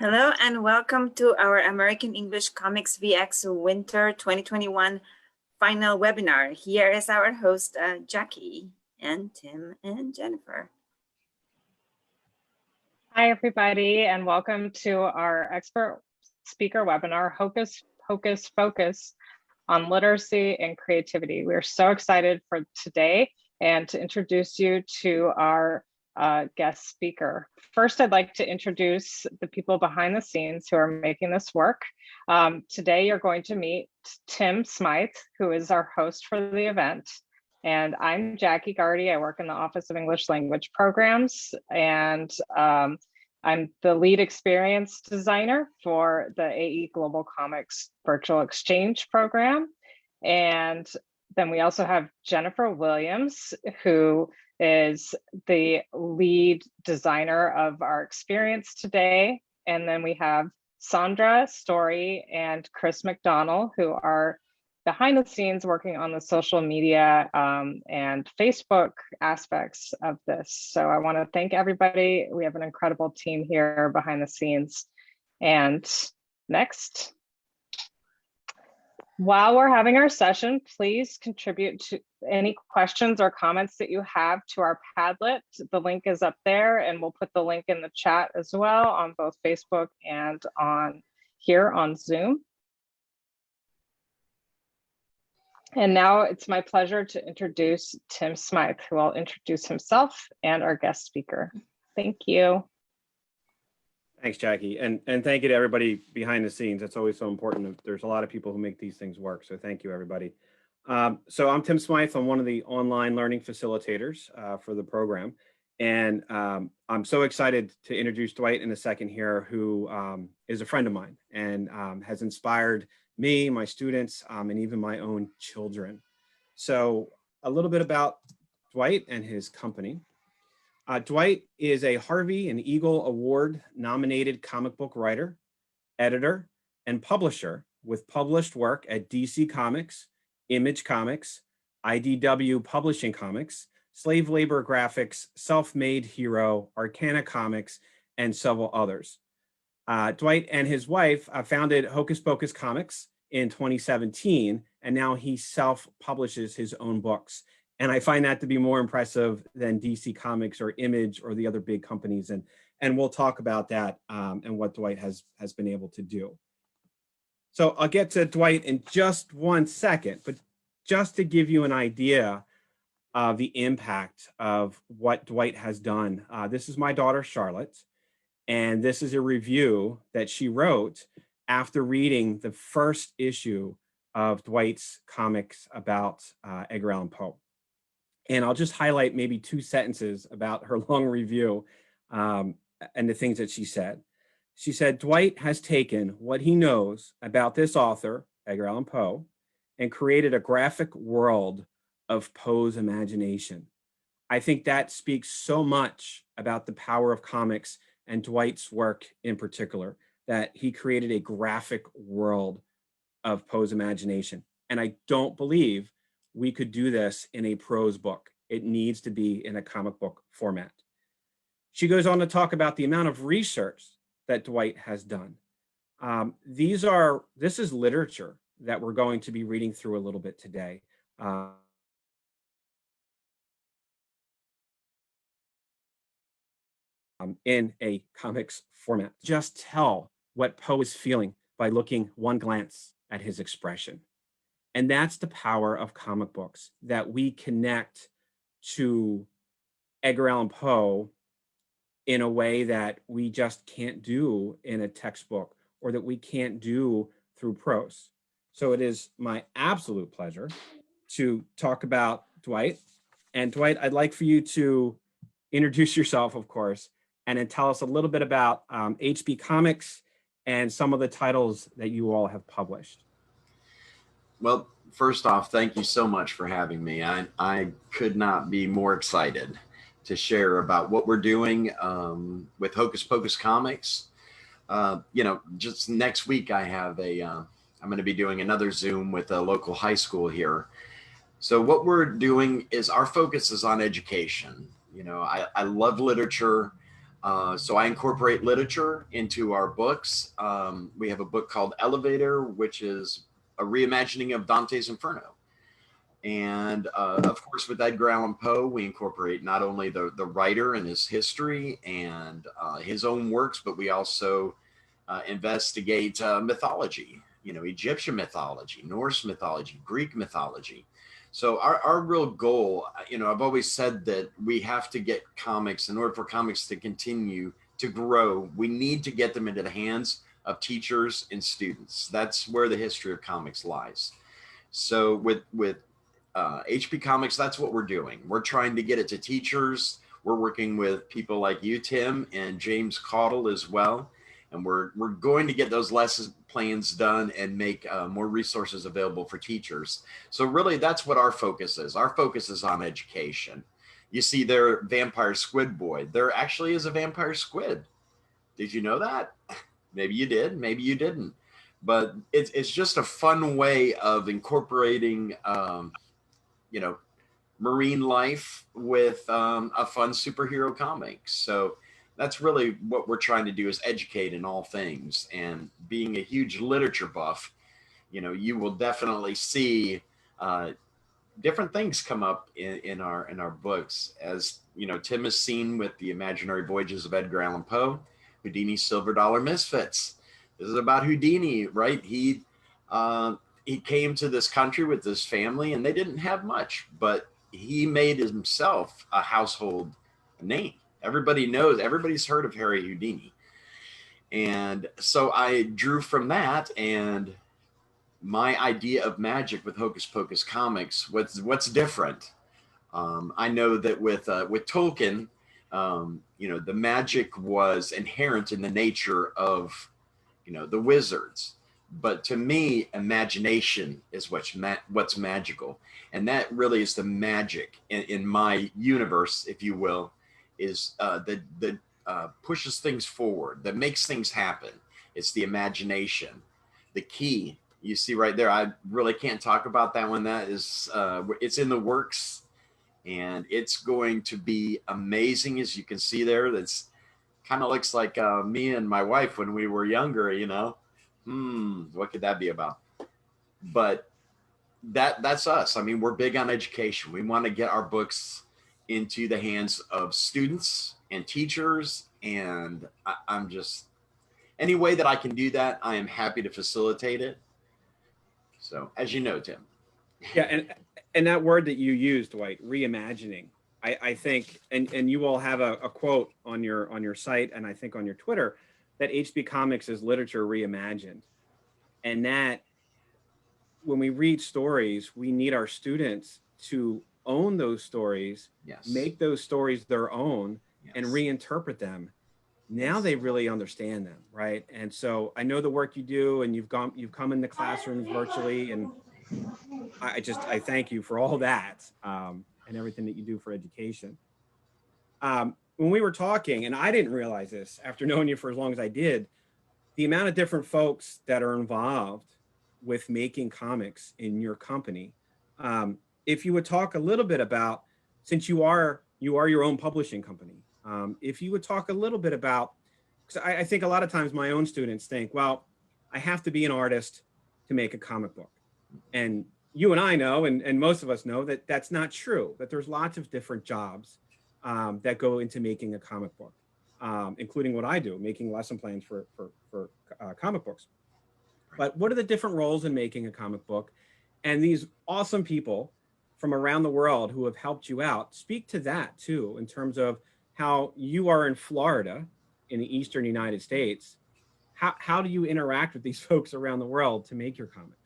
Hello and welcome to our American English Comics VX Winter 2021 final webinar. Here is our host, Jackie, and Tim and Jennifer. Hi, everybody, and welcome to our expert speaker webinar, Hocus Pocus Focus on Literacy and Creativity. We're so excited for today and to introduce you to our guest speaker. First, I'd like to introduce the people behind the scenes who are making this work. Today, you're going to meet Tim Smythe, who is our host for the event. And I'm Jackie Gardy. I work in the Office of English Language Programs, and I'm the lead experience designer for the AE Global Comics Virtual Exchange Program. And then we also have Jennifer Williams, who is the lead designer of our experience today. And then we have Sandra Story and Chris McDonnell, who are behind the scenes working on the social media and Facebook aspects of this. So I want to thank everybody. We have an incredible team here behind the scenes. And next. While we're having our session, please contribute to any questions or comments that you have to our Padlet. The link is up there, and we'll put the link in the chat as well on both Facebook and on here on Zoom. And now it's my pleasure to introduce Tim Smythe, who will introduce himself and our guest speaker. Thank you. Thanks, Jackie. And thank you to everybody behind the scenes. That's always so important. There's a lot of people who make these things work. So thank you, everybody. So I'm Tim Smythe. I'm one of the online learning facilitators for the program. And I'm so excited to introduce Dwight in a second here, who is a friend of mine and has inspired me, my students, and even my own children. So a little bit about Dwight and his company. Dwight is a Harvey and Eagle Award nominated comic book writer, editor, and publisher with published work at DC Comics, Image Comics, IDW Publishing Comics, Slave Labor Graphics, Self-Made Hero, Arcana Comics, and several others. Dwight and his wife founded Hocus Pocus Comics in 2017, and now he self-publishes his own books. And I find that to be more impressive than DC Comics or Image or the other big companies. And we'll talk about that and what Dwight has been able to do. So I'll get to Dwight in just one second, but just to give you an idea of the impact of what Dwight has done. This is my daughter, Charlotte, and this is a review that she wrote after reading the first issue of Dwight's comics about Edgar Allan Poe. And I'll just highlight maybe 2 sentences about her long review and the things that she said. She said, Dwight has taken what he knows about this author, Edgar Allan Poe, and created a graphic world of Poe's imagination. I think that speaks so much about the power of comics and Dwight's work in particular, that he created a graphic world of Poe's imagination. And I don't believe we could do this in a prose book. It needs to be in a comic book format. She goes on to talk about the amount of research that Dwight has done. This is literature that we're going to be reading through a little bit today. In a comics format. Just tell what Poe is feeling by looking one glance at his expression. And that's the power of comic books, that we connect to Edgar Allan Poe in a way that we just can't do in a textbook or that we can't do through prose. So it is my absolute pleasure to talk about Dwight. And Dwight, I'd like for you to introduce yourself, of course, and then tell us a little bit about HB Comics and some of the titles that you all have published. Well, first off, thank you so much for having me. I could not be more excited to share about what we're doing with Hocus Pocus Comics. You know, just next week I have I'm going to be doing another Zoom with a local high school here. So what we're doing is our focus is on education. You know, I love literature. So I incorporate literature into our books. We have a book called Elevator, which is a reimagining of Dante's Inferno. And of course, with Edgar Allan Poe, we incorporate not only the writer and his history and his own works, but we also investigate mythology, Egyptian mythology, Norse mythology, Greek mythology. So our real goal, I've always said that we have to get comics, in order for comics to continue to grow, we need to get them into the hands of teachers and students. That's where the history of comics lies. So with HP Comics, that's what we're doing. We're trying to get it to teachers. We're working with people like you, Tim, and James Caudle as well. And we're going to get those lesson plans done and make more resources available for teachers. So really, that's what our focus is. Our focus is on education. You see there, Vampire Squid Boy. There actually is a vampire squid. Did you know that? Maybe you did, maybe you didn't. But it's just a fun way of incorporating, marine life with a fun superhero comic. So that's really what we're trying to do, is educate in all things. And being a huge literature buff, you will definitely see different things come up in our books. As Tim has seen with the Imaginary Voyages of Edgar Allan Poe, Houdini's Silver Dollar Misfits. This is about Houdini, right? He came to this country with his family, and they didn't have much, but he made himself a household name. Everybody's heard of Harry Houdini. And so I drew from that, and my idea of magic with Hocus Pocus Comics, what's different. I know that with Tolkien, the magic was inherent in the nature of, the wizards. But to me, imagination is what's magical. And that really is the magic in my universe, if you will, is that pushes things forward, that makes things happen. It's the imagination. The key, you see right there, I really can't talk about that one. That is, it's in the works, and it's going to be amazing. As you can see there, that's kind of looks like me and my wife when we were younger, what could that be about? But that's us. I mean, we're big on education. We want to get our books into the hands of students and teachers. And I'm just, any way that I can do that, I am happy to facilitate it. So, as you know, Tim. Yeah, and that word that you used, Dwight, reimagining. I think, and you all have a quote on your site, and I think on your Twitter, that HB Comics is literature reimagined. And that when we read stories, we need our students to own those stories, Yes. make those stories their own, Yes. and reinterpret them. Now they really understand them, right? And so I know the work you do, and you've come into classrooms virtually, and I thank you for all that, and everything that you do for education. When we were talking, and I didn't realize this after knowing you for as long as I did, the amount of different folks that are involved with making comics in your company. If you would talk a little bit about, since you are your own publishing company, if you would talk a little bit about, because I think a lot of times my own students think, well, I have to be an artist to make a comic book. And you and I know, and most of us know, that that's not true, that there's lots of different jobs that go into making a comic book, including what I do, making lesson plans for comic books. But what are the different roles in making a comic book? And these awesome people from around the world who have helped you out, speak to that too, in terms of how you are in Florida, in the Eastern United States. How do you interact with these folks around the world to make your comics?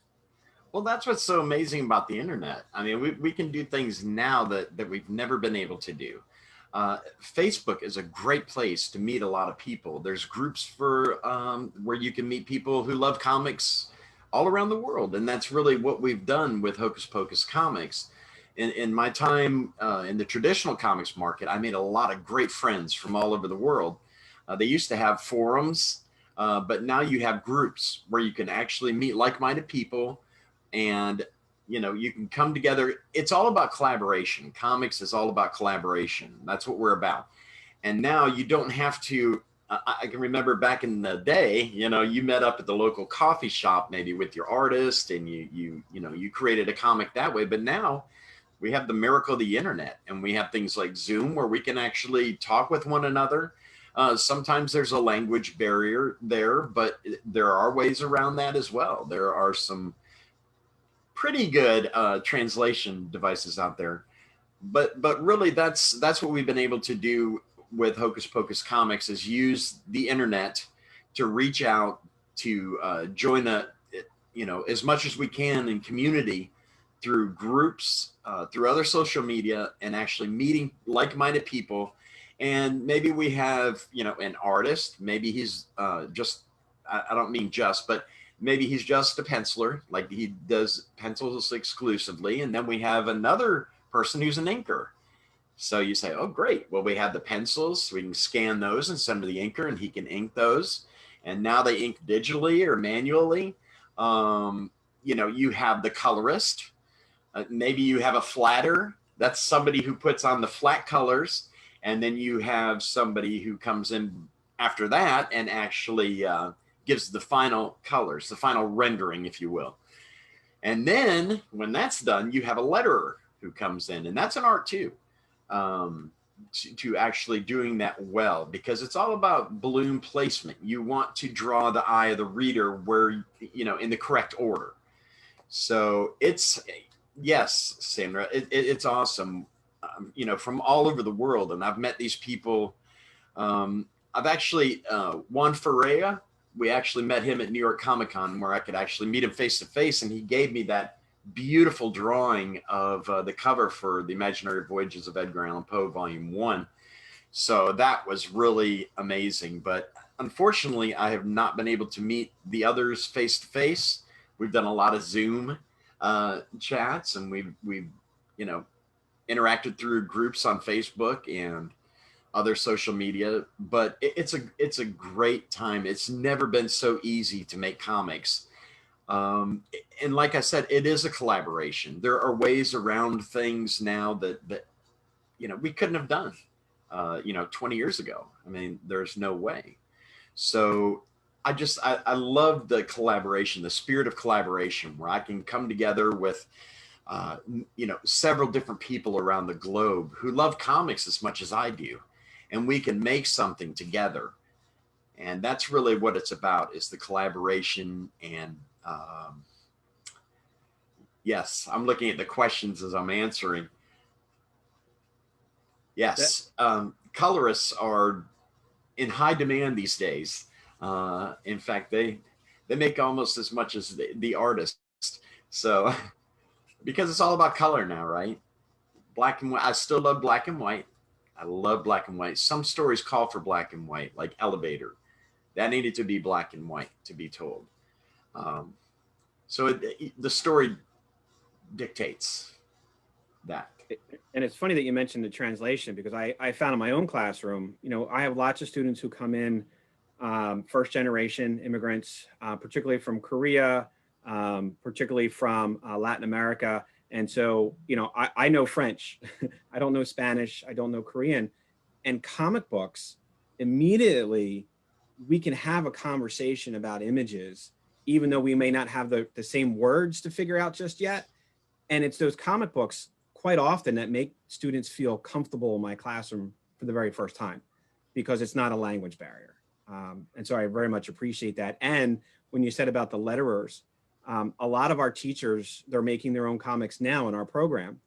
Well, that's what's so amazing about the internet. I mean, we can do things now that we've never been able to do. Facebook is a great place to meet a lot of people. There's groups for where you can meet people who love comics all around the world. And that's really what we've done with Hocus Pocus Comics. In my time in the traditional comics market, I made a lot of great friends from all over the world. They used to have forums, but now you have groups where you can actually meet like-minded people, and you can come together. It's all about collaboration. Comics is all about collaboration. That's what we're about. And now you don't have to, I can remember back in the day, you know, you met up at the local coffee shop, maybe with your artist, and you created a comic that way. But now we have the miracle of the internet, and we have things like Zoom where we can actually talk with one another. Sometimes there's a language barrier there, but there are ways around that as well. There are some pretty good translation devices out there. But really, that's what we've been able to do with Hocus Pocus Comics, is use the internet to reach out, to join as much as we can in community through groups, through other social media, and actually meeting like-minded people. And maybe we have, an artist, maybe he's just, I don't mean just, but maybe he's just a penciler, like he does pencils exclusively. And then we have another person who's an inker. So you say, oh, great. Well, we have the pencils, so we can scan those and send to the inker, and he can ink those. And now they ink digitally or manually. You have the colorist. Maybe you have a flatter. That's somebody who puts on the flat colors. And then you have somebody who comes in after that and actually gives the final colors, the final rendering, if you will. And then when that's done, you have a letterer who comes in, and that's an art too. To actually doing that well, because it's all about balloon placement. You want to draw the eye of the reader where, in the correct order. So yes, Sandra, it's awesome, from all over the world. And I've met these people. I've actually, Juan Ferreira, we actually met him at New York Comic Con, where I could actually meet him face to face. And he gave me that beautiful drawing of the cover for The Imaginary Voyages of Edgar Allan Poe, Volume 1. So that was really amazing. But unfortunately, I have not been able to meet the others face to face. We've done a lot of Zoom chats, and we've interacted through groups on Facebook and other social media. But it's a great time. It's never been so easy to make comics. And like I said, it is a collaboration. There are ways around things now that we couldn't have done 20 years ago. I mean, there's no way. So I love the collaboration, the spirit of collaboration, where I can come together with several different people around the globe who love comics as much as I do, and we can make something together. And that's really what it's about, is the collaboration. And yes, I'm looking at the questions as I'm answering. Yes, colorists are in high demand these days. In fact, they make almost as much as the artist. So, because it's all about color now, right? Black and white. I still love black and white. I love black and white. Some stories call for black and white, like Elevator. That needed to be black and white to be told. So the story dictates that. And it's funny that you mentioned the translation, because I found in my own classroom, I have lots of students who come in, first generation immigrants, particularly from Korea, particularly from Latin America. And so, I know French, I don't know Spanish, I don't know Korean. And comic books, immediately we can have a conversation about images, even though we may not have the same words to figure out just yet. And it's those comic books quite often that make students feel comfortable in my classroom for the very first time, because it's not a language barrier. And so I very much appreciate that. And when you said about the letterers, a lot of our teachers, they're making their own comics now in our program.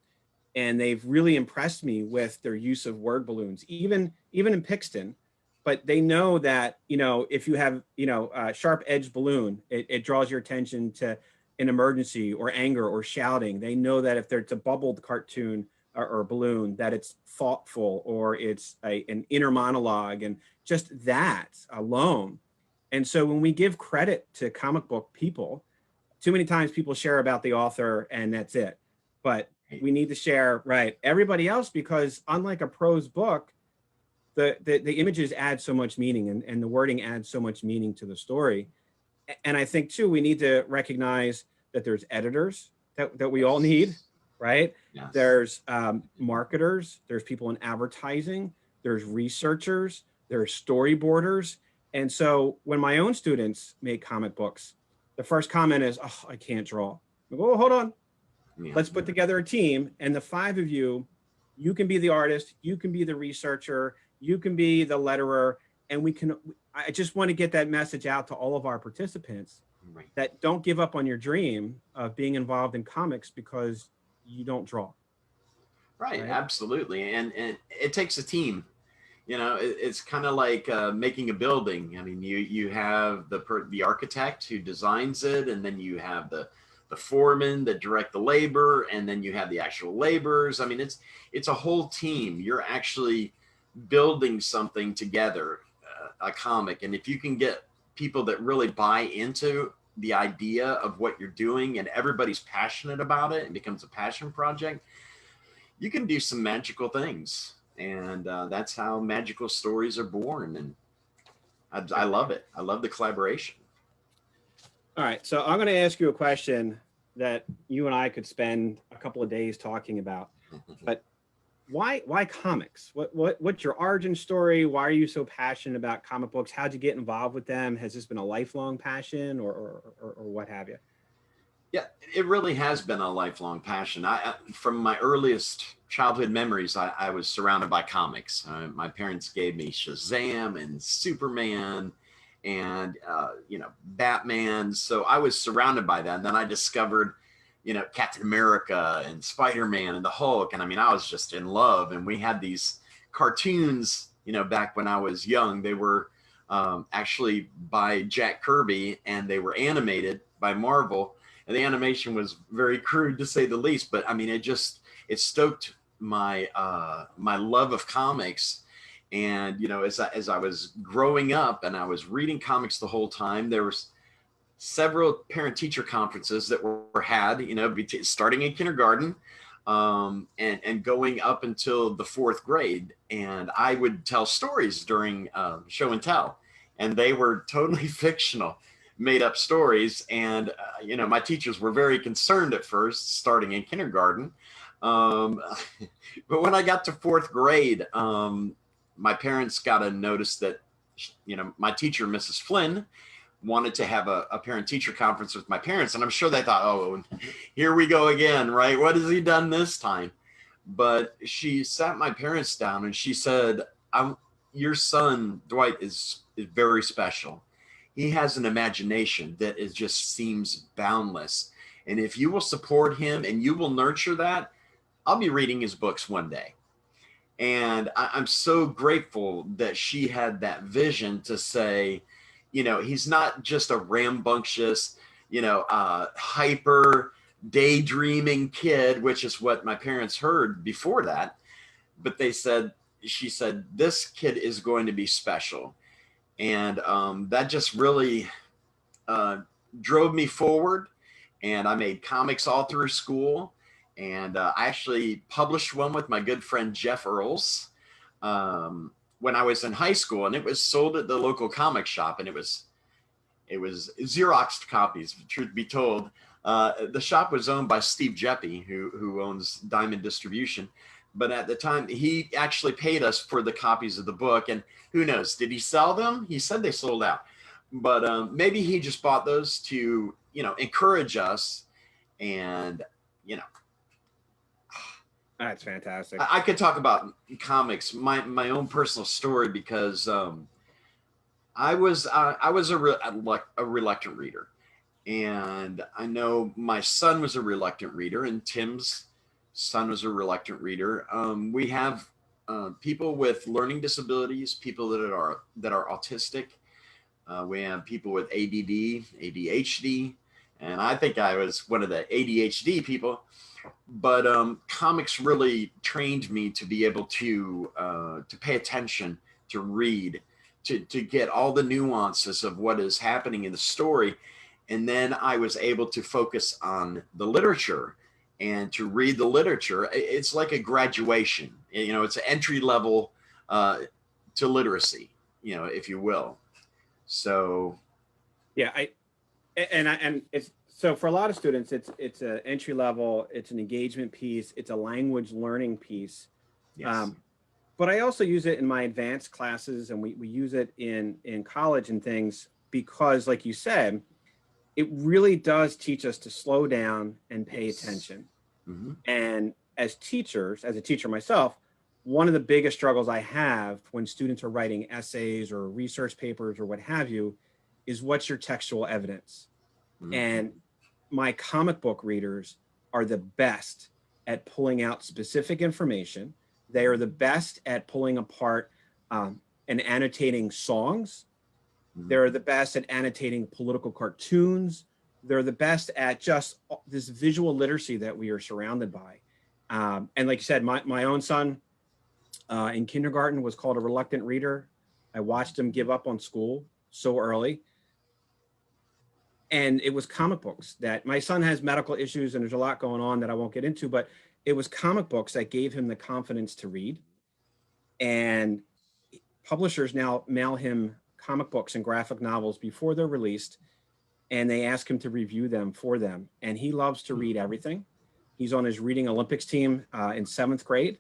And they've really impressed me with their use of word balloons, even in Pixton. But they know that, if you have, a sharp edged balloon, it draws your attention to an emergency or anger or shouting. They know that if it's a bubbled cartoon or balloon, that it's thoughtful, or it's an inner monologue, and just that alone. And so when we give credit to comic book people, too many times people share about the author and that's it. But we need to share, everybody else, because unlike a prose book, the images add so much meaning, and the wording adds so much meaning to the story. And I think too, we need to recognize that there's editors that we all need, right? Yes. There's marketers, there's people in advertising, there's researchers, there's storyboarders. And so when my own students make comic books, the first comment is, oh, I can't draw. I go, oh, hold on. Yeah. Let's put together a team. And the 5 of you, you can be the artist, you can be the researcher, you can be the letterer. And I just want to get that message out to all of our participants Right. that don't give up on your dream of being involved in comics because you don't draw. Right. Right. Absolutely. And it takes a team. You know, it's kind of like making a building. I mean, you have the architect who designs it, and then you have the foreman that direct the labor, and then you have the actual laborers. I mean, it's a whole team. You're actually building something together, a comic. And if you can get people that really buy into the idea of what you're doing, and everybody's passionate about it, and becomes a passion project, you can do some magical things. And that's how magical stories are born. And I love it. I love the collaboration. All right. So I'm going to ask you a question that you and I could spend a couple of days talking about. But why comics? What's your origin story? Why are you so passionate about comic books? How'd you get involved with them? Has this been a lifelong passion or what have you? Yeah, it really has been a lifelong passion. From my earliest childhood memories, I was surrounded by comics. My parents gave me Shazam and Superman and, Batman. So I was surrounded by that. And then I discovered, Captain America and Spider-Man and the Hulk. And I mean, I was just in love. And we had these cartoons, back when I was young. They were actually by Jack Kirby, and they were animated by Marvel. And the animation was very crude, to say the least, but I mean, it stoked my my love of comics. And as I was growing up and I was reading comics the whole time, there was several parent-teacher conferences that were had, starting in kindergarten, and going up until the 4th grade. And I would tell stories during show and tell, and they were totally fictional, made up stories. And my teachers were very concerned at first, starting in kindergarten, but when I got to 4th grade, my parents got a notice that my teacher, Mrs. Flynn, wanted to have a parent-teacher conference with my parents. And I'm sure they thought, oh, here we go again, right? What has he done this time? But she sat my parents down and she said, your son Dwight is very special. He has an imagination that just seems boundless. And if you will support him and you will nurture that, I'll be reading his books one day. And I'm so grateful that she had that vision to say, he's not just a rambunctious, hyper daydreaming kid, which is what my parents heard before that. But she said, this kid is going to be special. And that just really drove me forward. And I made comics all through school. And I actually published one with my good friend Jeff Earls when I was in high school. And it was sold at the local comic shop. And it was Xeroxed copies, truth be told. The shop was owned by Steve Jeppy, who owns Diamond Distribution. But at the time, he actually paid us for the copies of the book. And who knows, did he sell them? He said they sold out. But maybe he just bought those to, encourage us. And, That's fantastic. I could talk about comics, my own personal story, because I was a reluctant reader. And I know my son was a reluctant reader, and Tim's son was a reluctant reader. We have people with learning disabilities, people that are autistic. We have people with ADD, ADHD, and I think I was one of the ADHD people. But comics really trained me to be able to pay attention, to read, to get all the nuances of what is happening in the story. And then I was able to focus on the literature and to read the literature. It's like a graduation, it's an entry level to literacy, if you will. So. Yeah, and it's, so for a lot of students, it's an entry level, it's an engagement piece, it's a language learning piece. Yes. but I also use it in my advanced classes, and we use it in college and things, because like you said, it really does teach us to slow down and pay attention. Mhm. And as teachers, as a teacher myself, one of the biggest struggles I have when students are writing essays or research papers or what have you is, what's your textual evidence? Mhm. And my comic book readers are the best at pulling out specific information. They are the best at pulling apart and annotating songs. They're the best at annotating political cartoons. They're the best at just this visual literacy that we are surrounded by. And like you said, my own son in kindergarten was called a reluctant reader. I watched him give up on school so early. And it was comic books that, my son has medical issues and there's a lot going on that I won't get into, but it was comic books that gave him the confidence to read. And publishers now mail him comic books and graphic novels before they're released, and they ask him to review them for them. And he loves to read everything. He's on his reading Olympics team in 7th grade.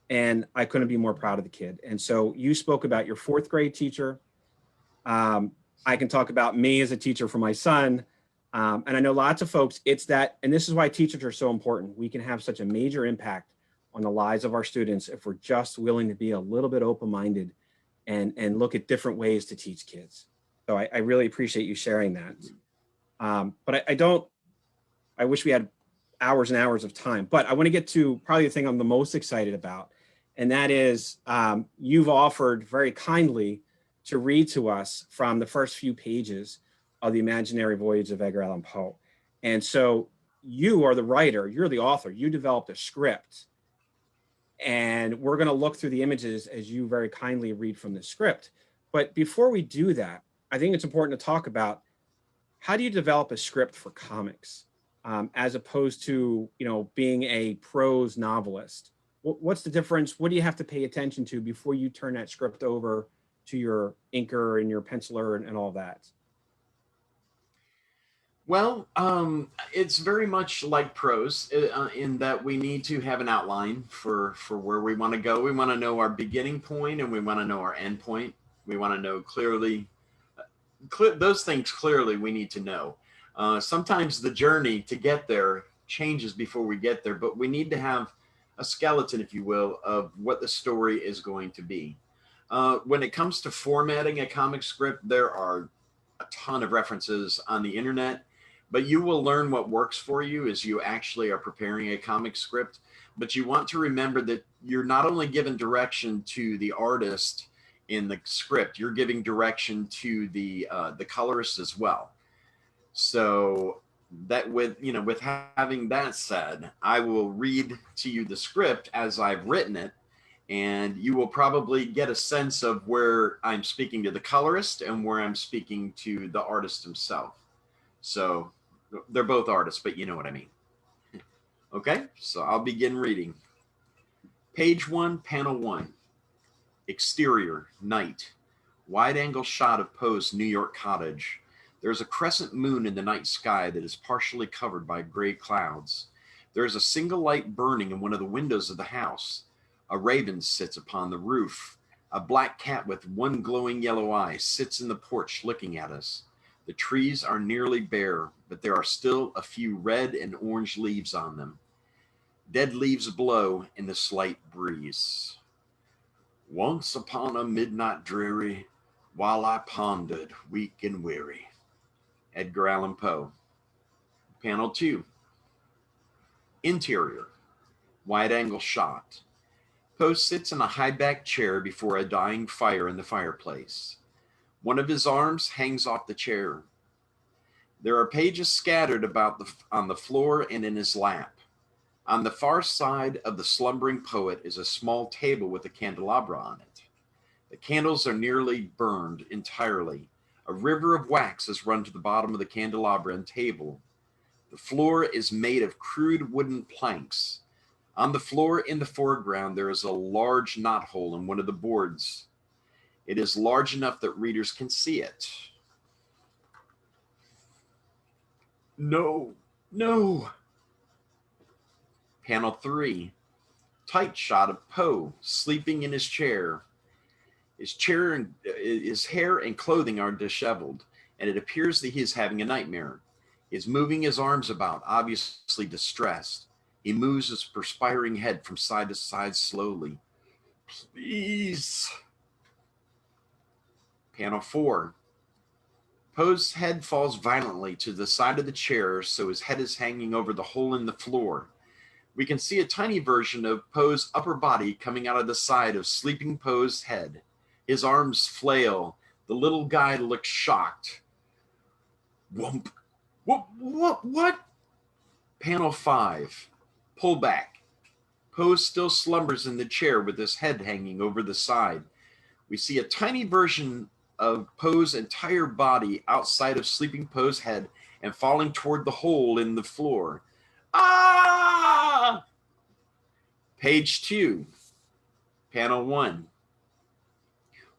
And I couldn't be more proud of the kid. And so you spoke about your 4th grade teacher. I can talk about me as a teacher for my son. And I know lots of folks, it's that, and this is why teachers are so important. We can have such a major impact on the lives of our students if we're just willing to be a little bit open-minded and look at different ways to teach kids. So I really appreciate you sharing that. But I wish we had hours and hours of time, but I want to get to probably the thing I'm the most excited about. And that is, you've offered very kindly to read to us from the first few pages of The Imaginary Voyage of Edgar Allan Poe. And so you are the writer, you're the author, you developed a script. And we're going to look through the images as you very kindly read from the script. But before we do that, I think it's important to talk about, how do you develop a script for comics as opposed to, being a prose novelist? What's the difference? What do you have to pay attention to before you turn that script over to your inker and your penciler and all that? Well, it's very much like prose in that we need to have an outline for where we want to go. We want to know our beginning point and we want to know our end point. We want to know clearly, those things clearly we need to know. Sometimes the journey to get there changes before we get there, but we need to have a skeleton, if you will, of what the story is going to be. When it comes to formatting a comic script, there are a ton of references on the internet, but you will learn what works for you as you actually are preparing a comic script. But you want to remember that you're not only giving direction to the artist in the script, you're giving direction to the colorist as well. So that with having that said, I will read to you the script as I've written it, and you will probably get a sense of where I'm speaking to the colorist and where I'm speaking to the artist himself. So they're both artists, but you know what I mean. Okay, so I'll begin reading. Page 1, panel 1. Exterior, night. Wide angle shot of Poe's New York cottage. There is a crescent moon in the night sky that is partially covered by gray clouds. There is a single light burning in one of the windows of the house. A raven sits upon the roof. A black cat with one glowing yellow eye sits in the porch looking at us. The trees are nearly bare, but there are still a few red and orange leaves on them. Dead leaves blow in the slight breeze. Once upon a midnight dreary, while I pondered, weak and weary. Edgar Allan Poe. Panel 2. Interior. Wide angle shot. Poe sits in a high-backed chair before a dying fire in the fireplace. One of his arms hangs off the chair. There are pages scattered about on the floor and in his lap. On the far side of the slumbering poet is a small table with a candelabra on it. The candles are nearly burned entirely. A river of wax has run to the bottom of the candelabra and table. The floor is made of crude wooden planks. On the floor in the foreground, there is a large knothole in one of the boards. It is large enough that readers can see it. No, no. Panel 3. Tight shot of Poe sleeping in his chair. His hair and clothing are disheveled, and it appears that he is having a nightmare. He is moving his arms about, obviously distressed. He moves his perspiring head from side to side slowly. Please. Panel 4. Poe's head falls violently to the side of the chair, so his head is hanging over the hole in the floor. We can see a tiny version of Poe's upper body coming out of the side of sleeping Poe's head. His arms flail. The little guy looks shocked. Whoomp. What? Panel 5. Pull back. Poe still slumbers in the chair with his head hanging over the side. We see a tiny version of Poe's entire body outside of sleeping Poe's head and falling toward the hole in the floor. Ah! Page 2. Panel 1.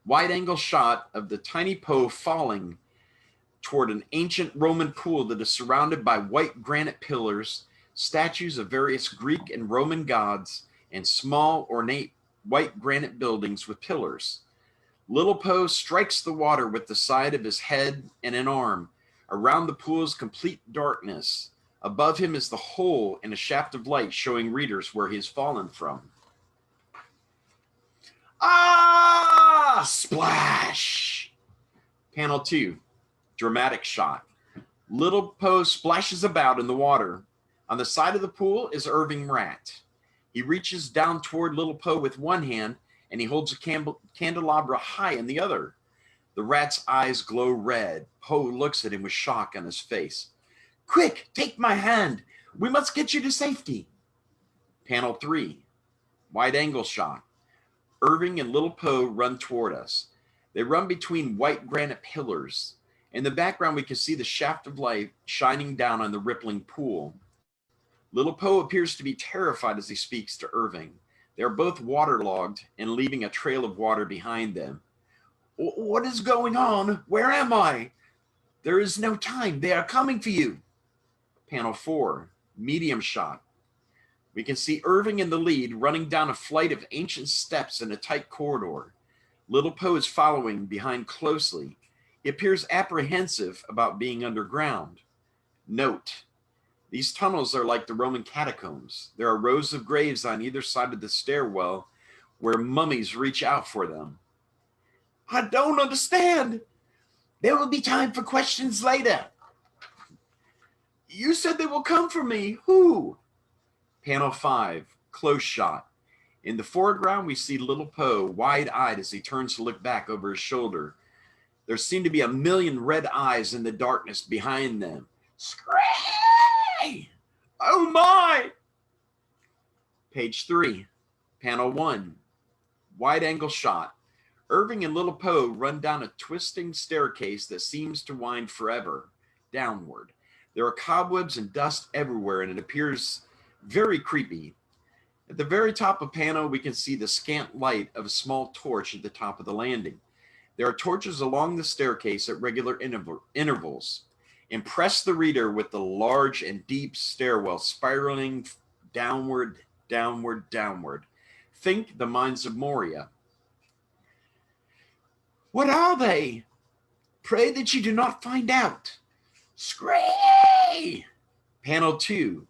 Wide angle shot of the tiny Poe falling toward an ancient Roman pool that is surrounded by white granite pillars, statues of various Greek and Roman gods, and small ornate white granite buildings with pillars. Little Poe strikes the water with the side of his head and an arm. Around the pool is complete darkness. Above him is the hole in a shaft of light showing readers where he has fallen from. Ah! Splash! Panel 2. Dramatic shot. Little Poe splashes about in the water. On the side of the pool is Irving Rat. He reaches down toward Little Poe with one hand, and he holds a candelabra high in the other. The rat's eyes glow red. Poe looks at him with shock on his face. Quick, take my hand. We must get you to safety. Panel 3. Wide angle shot. Irving and Little Poe run toward us. They run between white granite pillars. In the background, we can see the shaft of light shining down on the rippling pool. Little Poe appears to be terrified as he speaks to Irving. They are both waterlogged and leaving a trail of water behind them. What is going on? Where am I? There is no time. They are coming for you. Panel 4, medium shot. We can see Irving in the lead running down a flight of ancient steps in a tight corridor. Little Poe is following behind closely. He appears apprehensive about being underground. Note, these tunnels are like the Roman catacombs. There are rows of graves on either side of the stairwell where mummies reach out for them. I don't understand. There will be time for questions later. You said they will come for me. Who? Panel 5, close shot. In the foreground, we see Little Poe wide-eyed as he turns to look back over his shoulder. There seem to be a million red eyes in the darkness behind them. Scream! Oh my! Page 3, panel 1, wide angle shot. Irving and Little Poe run down a twisting staircase that seems to wind forever downward. There are cobwebs and dust everywhere, and it appears very creepy. At the very top of panel, we can see the scant light of a small torch at the top of the landing. There are torches along the staircase at regular intervals. Impress the reader with the large and deep stairwell spiraling downward, downward, downward. Think the Mines of Moria. What are they? Pray that you do not find out. Scream! Panel 2,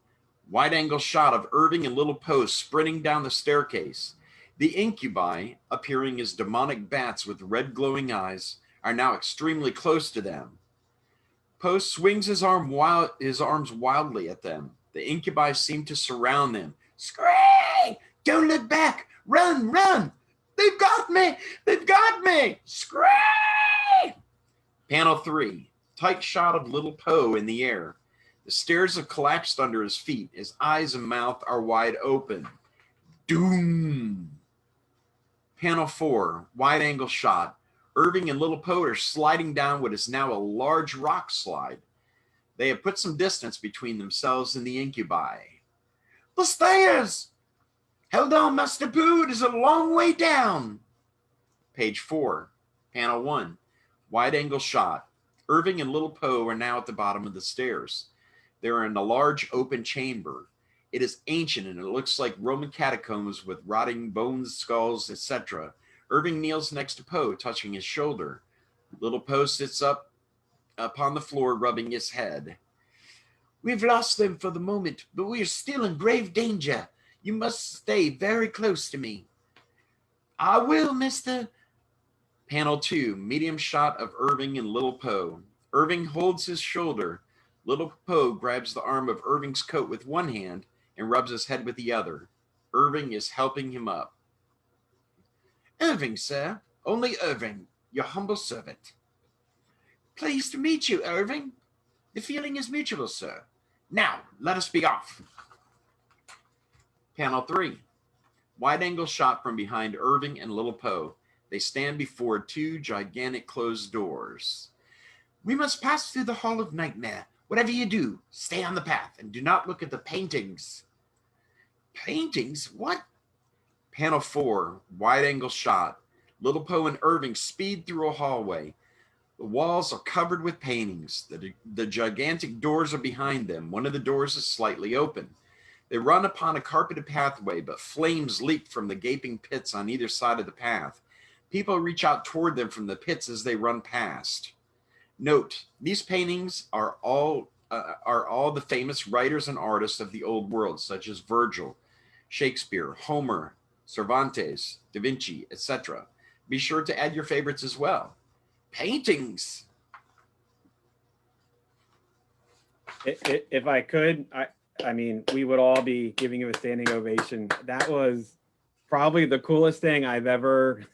wide angle shot of Irving and Little Poe sprinting down the staircase. The incubi, appearing as demonic bats with red glowing eyes, are now extremely close to them. Poe swings his arms wildly at them. The incubi seem to surround them. Scream! Don't look back! Run, run! They've got me! They've got me! Scream! Panel 3, tight shot of Little Poe in the air. The stairs have collapsed under his feet. His eyes and mouth are wide open. Doom! Panel 4, wide angle shot. Irving and Little Poe are sliding down what is now a large rock slide. They have put some distance between themselves and the incubi. The stairs! Hold on, Master Pooh, it is a long way down. Page 4, panel 1, wide angle shot. Irving and Little Poe are now at the bottom of the stairs. They're in a large open chamber. It is ancient and it looks like Roman catacombs with rotting bones, skulls, etc. Irving kneels next to Poe, touching his shoulder. Little Poe sits up upon the floor, rubbing his head. We've lost them for the moment, but we are still in grave danger. You must stay very close to me. I will, mister. Panel 2, medium shot of Irving and Little Poe. Irving holds his shoulder. Little Poe grabs the arm of Irving's coat with one hand and rubs his head with the other. Irving is helping him up. Irving, sir. Only Irving, your humble servant. Pleased to meet you, Irving. The feeling is mutual, sir. Now, let us be off. Panel 3. Wide-angle shot from behind Irving and Little Poe. They stand before two gigantic closed doors. We must pass through the Hall of Nightmare. Whatever you do, stay on the path and do not look at the paintings. Paintings? What? Panel 4, wide-angle shot. Little Poe and Irving speed through a hallway. The walls are covered with paintings. The gigantic doors are behind them. One of the doors is slightly open. They run upon a carpeted pathway, but flames leap from the gaping pits on either side of the path. People reach out toward them from the pits as they run past. Note, these paintings are all the famous writers and artists of the old world, such as Virgil, Shakespeare, Homer, Cervantes, Da Vinci, etc. Be sure to add your favorites as well. Paintings. If I could, I mean, we would all be giving you a standing ovation. That was probably the coolest thing I've ever,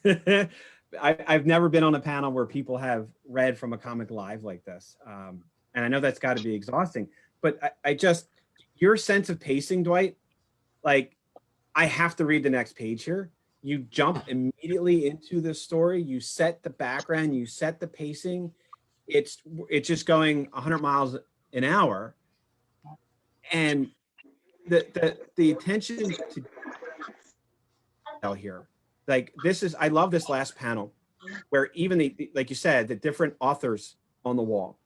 I've never been on a panel where people have read from a comic live like this. And I know that's got to be exhausting, but I just, your sense of pacing, Dwight, like, I have to read the next page here. You jump immediately into the story. You set the background, you set the pacing. It's just going 100 miles an hour. And the attention to detail here, like this is, I love this last panel where even like you said, the different authors on the wall,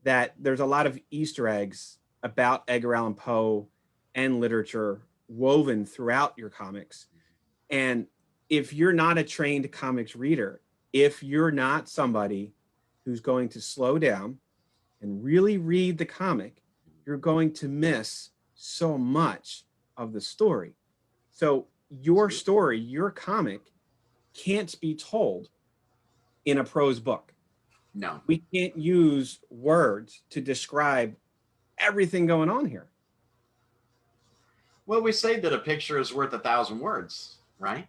that there's a lot of Easter eggs about Edgar Allan Poe and literature woven throughout your comics. And if you're not a trained comics reader, if you're not somebody who's going to slow down and really read the comic, you're going to miss so much of the story. So your story, your comic can't be told in a prose book. No. We can't use words to describe everything going on here. Well, we say that a picture is worth 1,000 words, right?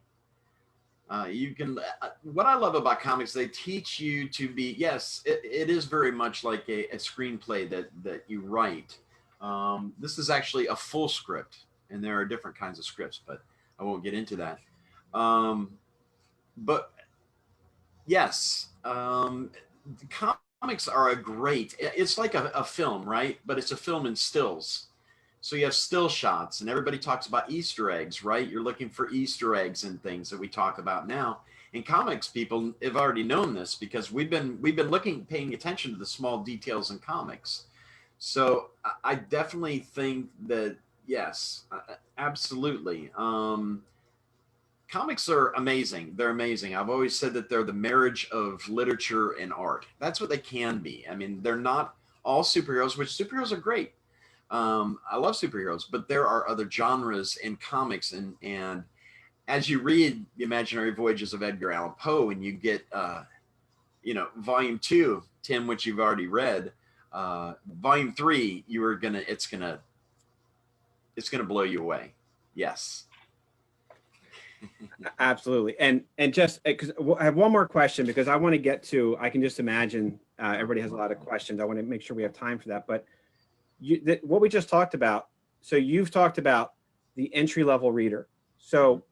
You can, what I love about comics, they teach you to be, yes, it is very much like a screenplay that you write. This is actually a full script, and there are different kinds of scripts, but I won't get into that. But yes, comics are a great, it's like a film, right? But it's a film in stills. So you have still shots, and everybody talks about Easter eggs, right? You're looking for Easter eggs and things that we talk about now. In comics, people have already known this because we've been paying attention to the small details in comics. So I definitely think that, yes, absolutely. Comics are amazing. They're amazing. I've always said that they're the marriage of literature and art. That's what they can be. I mean, they're not all superheroes, which superheroes are great. I love superheroes, but there are other genres in comics. And as you read The Imaginary Voyages of Edgar Allan Poe and you get, volume 2, Tim, which you've already read, volume 3, it's gonna blow you away. Yes. Absolutely. And just because I have one more question, because I want to get to, I can just imagine everybody has a lot of questions. I want to make sure we have time for that. But what we just talked about, so you've talked about the entry-level reader. So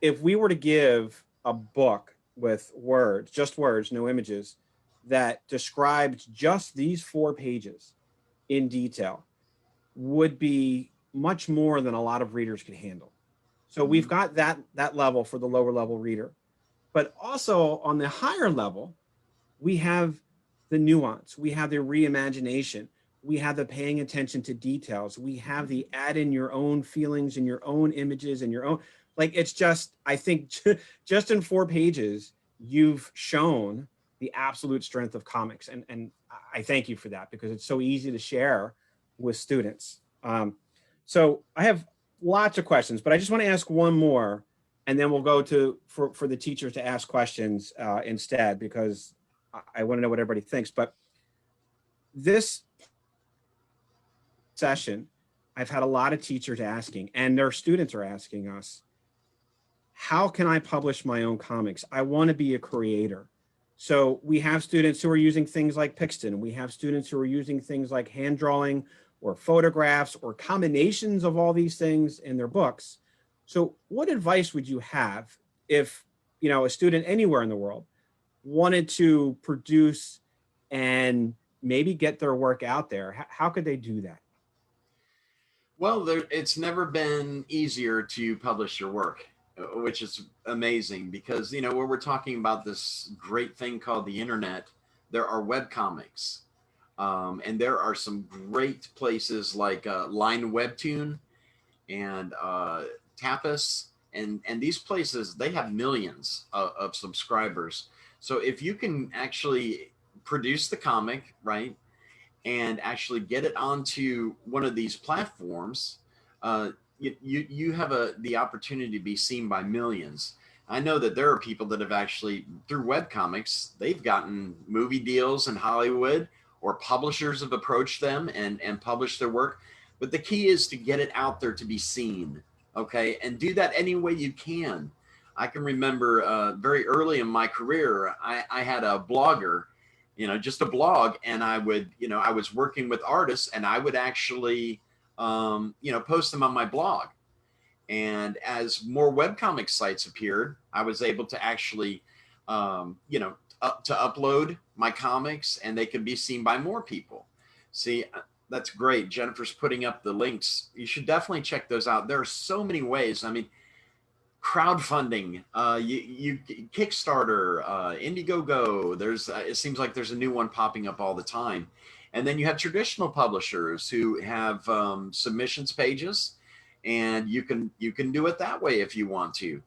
if we were to give a book with words, just words, no images, that described just these 4 pages in detail, would be much more than a lot of readers can handle. So we've got that level for the lower level reader, but also on the higher level, we have the nuance, we have the reimagination, we have the paying attention to details, we have the add in your own feelings and your own images and your own, like, it's just, I think just in 4 pages, you've shown the absolute strength of comics. And I thank you for that, because it's so easy to share with students. So I have lots of questions, but I just want to ask one more, and then we'll go to for the teachers to ask questions instead, because I want to know what everybody thinks. But this session, I've had a lot of teachers asking, and their students are asking us, how can I publish my own comics? I want to be a creator. So we have students who are using things like Pixton. We have students who are using things like hand drawing or photographs or combinations of all these things in their books. So what advice would you have if, you know, a student anywhere in the world wanted to produce and maybe get their work out there? How could they do that? Well, it's never been easier to publish your work, which is amazing, because, you know, when we're talking about this great thing called the internet, there are web comics. And there are some great places like Line Webtoon and Tapas. And these places, they have millions of subscribers. So if you can actually produce the comic, right, and actually get it onto one of these platforms, you have the opportunity to be seen by millions. I know that there are people that have actually, through webcomics, they've gotten movie deals in Hollywood, or publishers have approached them and published their work. But the key is to get it out there to be seen, okay? And do that any way you can. I can remember very early in my career, I had a blogger, you know, just a blog, and I would, you know, I was working with artists, and I would actually, you know, post them on my blog. And as more webcomic sites appeared, I was able to actually, you know, to upload my comics, and they could be seen by more people. See, that's great. Jennifer's putting up the links. You should definitely check those out. There are so many ways. I mean, crowdfunding, you Kickstarter, Indiegogo. There's it seems like there's a new one popping up all the time. And then you have traditional publishers who have submissions pages, and you can do it that way if you want to.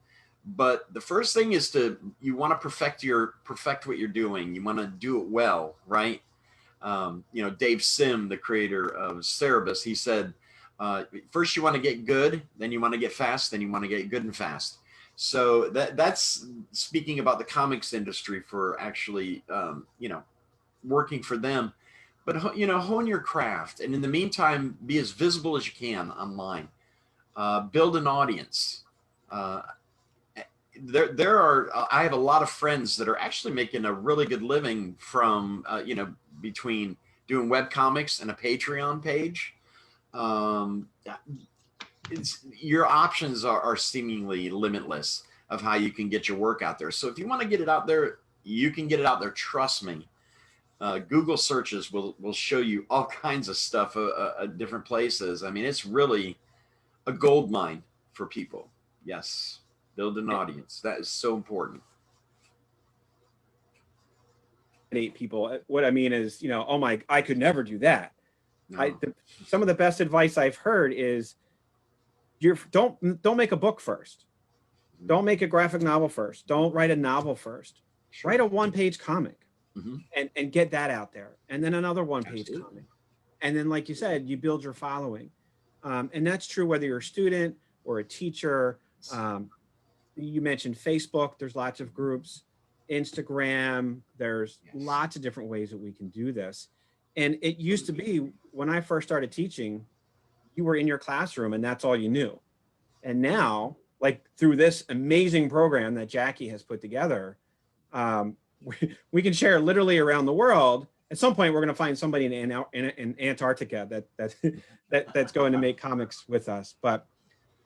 But the first thing is you want to perfect what you're doing. You want to do it well, right? You know, Dave Sim, the creator of Cerebus, he said, first you want to get good, then you want to get fast, then you want to get good and fast. So that's speaking about the comics industry for actually, you know, working for them. But, you know, hone your craft. And in the meantime, be as visible as you can online. Build an audience. There are, I have a lot of friends that are actually making a really good living from, you know, between doing web comics and a Patreon page. Your options are seemingly limitless of how you can get your work out there. So if you want to get it out there, you can get it out there. Trust me. Google searches will show you all kinds of stuff at different places. I mean, it's really a gold mine for people. Yes. Build an audience. That is so important. 8 people. What I mean is, you know, oh my, I could never do that. No. Some of the best advice I've heard is don't make a book first. Don't make a graphic novel first. Don't write a novel first. Sure. Write a 1-page comic Mhm. and get that out there. And then another 1-page Absolutely. comic. And then, like you said, you build your following. And that's true whether you're a student or a teacher. You mentioned Facebook. There's lots of groups. Instagram. There's lots of different ways that we can do this. And it used to be when I first started teaching, you were in your classroom and that's all you knew. And now, like through this amazing program that Jackie has put together, we can share literally around the world. At some point, we're going to find somebody in Antarctica that's going to make comics with us. But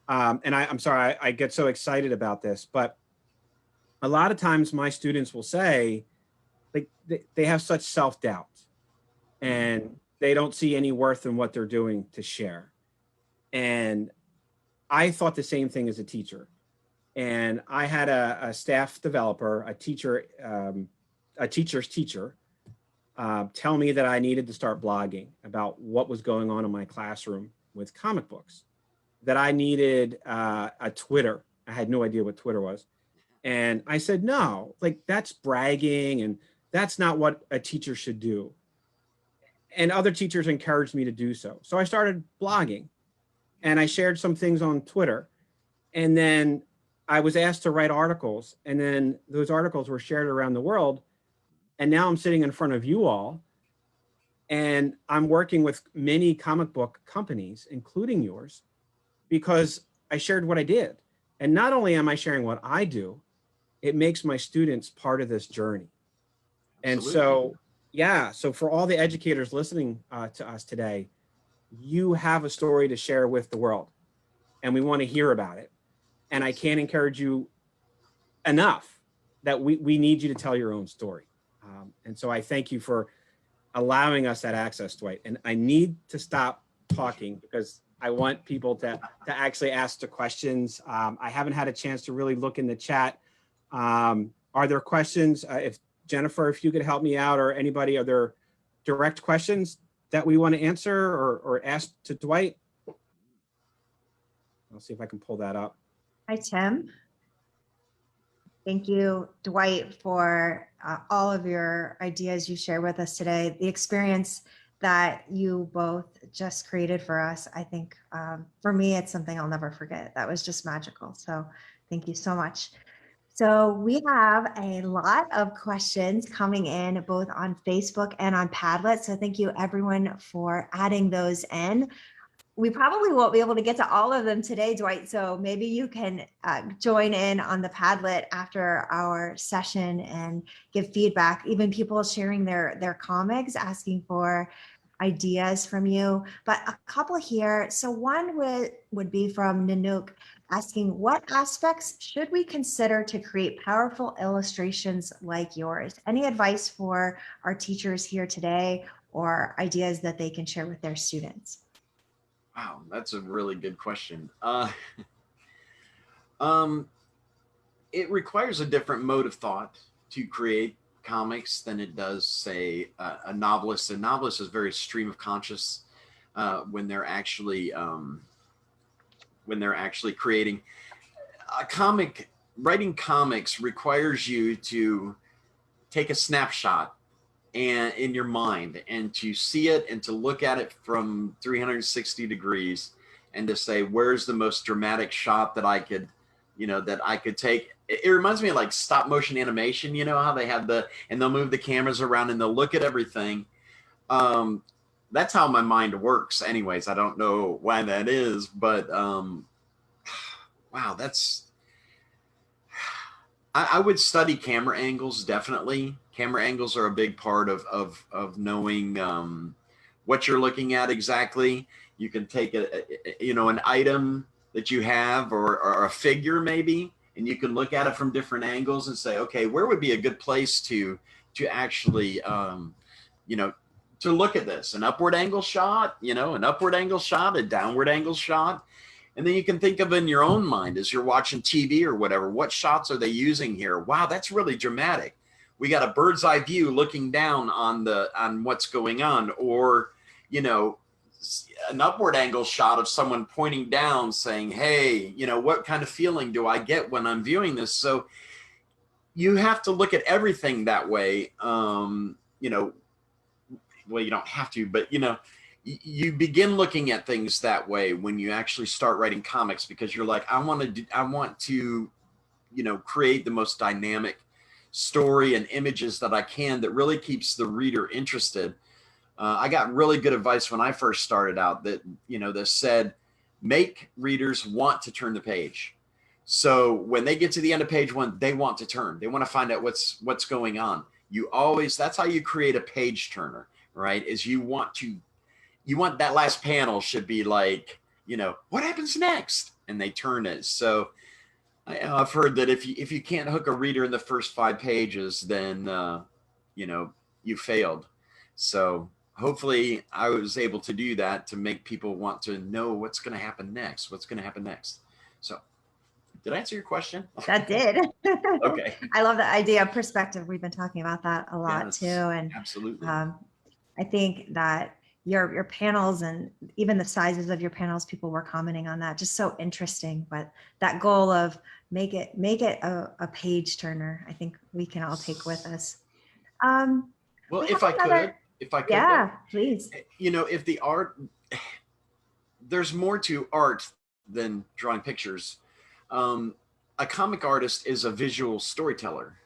and I'm sorry, I get so excited about this, but a lot of times my students will say, like, they have such self-doubt and they don't see any worth in what they're doing to share. And I thought the same thing as a teacher. And I had a staff developer, a teacher, a teacher's teacher, tell me that I needed to start blogging about what was going on in my classroom with comic books, that I needed a Twitter. I had no idea what Twitter was. And I said, no, like that's bragging and that's not what a teacher should do. And other teachers encouraged me to do so. So I started blogging and I shared some things on Twitter. And then I was asked to write articles, and then those articles were shared around the world. And now I'm sitting in front of you all, and I'm working with many comic book companies, including yours, because I shared what I did. And not only am I sharing what I do, it makes my students part of this journey. And Absolutely. so, yeah, so for all the educators listening to us today, you have a story to share with the world, and we want to hear about it. And I can't encourage you enough that we need you to tell your own story. And so I thank you for allowing us that access, Dwight. And I need to stop talking because I want people to actually ask the questions. I haven't had a chance to really look in the chat. Are there questions? If Jennifer, if you could help me out, or anybody, are there direct questions that we want to answer or ask to Dwight? I'll see if I can pull that up. Hi, Tim. Thank you, Dwight, for all of your ideas you shared with us today. The experience that you both just created for us, I think for me, it's something I'll never forget. That was just magical. So thank you so much. So we have a lot of questions coming in both on Facebook and on Padlet. So thank you everyone for adding those in. We probably won't be able to get to all of them today, Dwight. So maybe you can join in on the Padlet after our session and give feedback. Even people sharing their comics, asking for ideas from you. But a couple here. So one would be from Nanook asking, what aspects should we consider to create powerful illustrations like yours? Any advice for our teachers here today or ideas that they can share with their students? Wow, that's a really good question. It requires a different mode of thought to create comics than it does, say, a novelist. A novelist is very stream of conscious when they're actually creating a comic. Writing comics requires you to take a snapshot and in your mind and to see it and to look at it from 360 degrees and to say, where's the most dramatic shot that I could, take. It reminds me of like stop motion animation, how they have and they'll move the cameras around and they'll look at everything. That's how my mind works anyways. I don't know why that is, but wow, I would study camera angles, definitely. Camera angles are a big part of knowing what you're looking at exactly. You can take an item that you have or a figure maybe, and you can look at it from different angles and say, okay, where would be a good place to actually, to look at this? An upward angle shot, a downward angle shot. And then you can think of in your own mind as you're watching TV or whatever, what shots are they using here? Wow, that's really dramatic. We got a bird's eye view looking down on what's going on, or, an upward angle shot of someone pointing down saying, hey, what kind of feeling do I get when I'm viewing this? So you have to look at everything that way. Well, you don't have to, but, you begin looking at things that way when you actually start writing comics, because you're like, I want to, create the most dynamic story and images that I can that really keeps the reader interested. I got really good advice when I first started out that said, make readers want to turn the page. So when they get to the end of page one, they want to turn. They want to find out what's going on. That's how you create a page turner, right? Is you want that last panel should be like, what happens next? And they turn it. So I've heard that if you can't hook a reader in the first 5 pages, then, you failed. So hopefully I was able to do that to make people want to know what's going to happen next. So Did I answer your question? That did. Okay. I love the idea of perspective. We've been talking about that a lot Yes, too. And absolutely. I think that your panels and even the sizes of your panels, people were commenting on that, just so interesting. But that goal of make it a page turner, I think we can all take with us. Well, we if have I another- could, yeah, please. you know, if the art, there's more to art than drawing pictures. A comic artist is a visual storyteller.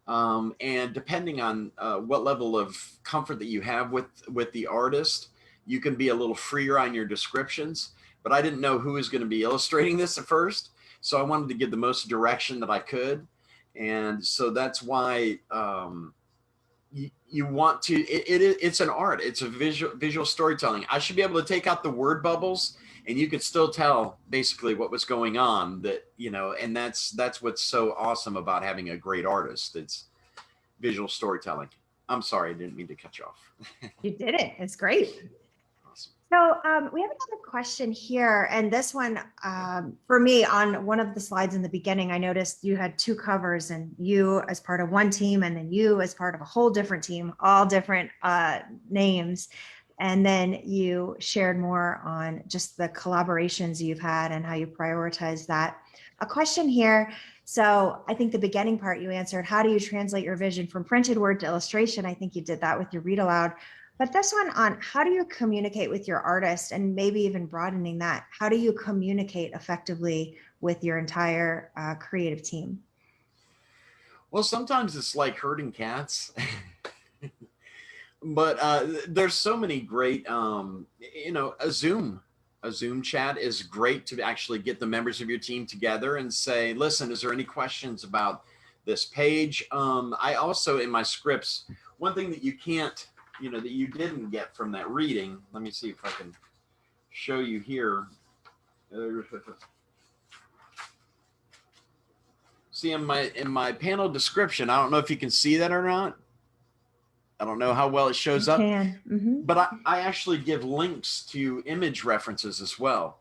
And depending on what level of comfort that you have with the artist, you can be a little freer on your descriptions. But I didn't know who was going to be illustrating this at first, so I wanted to give the most direction that I could, and so that's why you want to. It's an art. It's a visual storytelling. I should be able to take out the word bubbles, and you could still tell basically what was going on. That, you know, and that's what's so awesome about having a great artist. It's visual storytelling. I'm sorry, I didn't mean to cut you off. You did it. It's great. Awesome. So we have another question here, and this one for me, on one of the slides in the beginning, I noticed you had two covers, and you as part of one team, and then you as part of a whole different team, all different names. And then you shared more on just the collaborations you've had and how you prioritize that. A question here. So I think the beginning part you answered, how do you translate your vision from printed word to illustration? I think you did that with your read aloud. But this one on how do you communicate with your artist, and maybe even broadening that, how do you communicate effectively with your entire creative team? Well, sometimes it's like herding cats. But there's so many great, you know, a Zoom chat is great to actually get the members of your team together and say, listen, is there any questions about this page? I also, in my scripts, one thing that you can't, you know, that you didn't get from that reading, let me see if I can show you here. See, in my panel description, I don't know if you can see that or not. I don't know how well it shows up, but I actually give links to image references as well.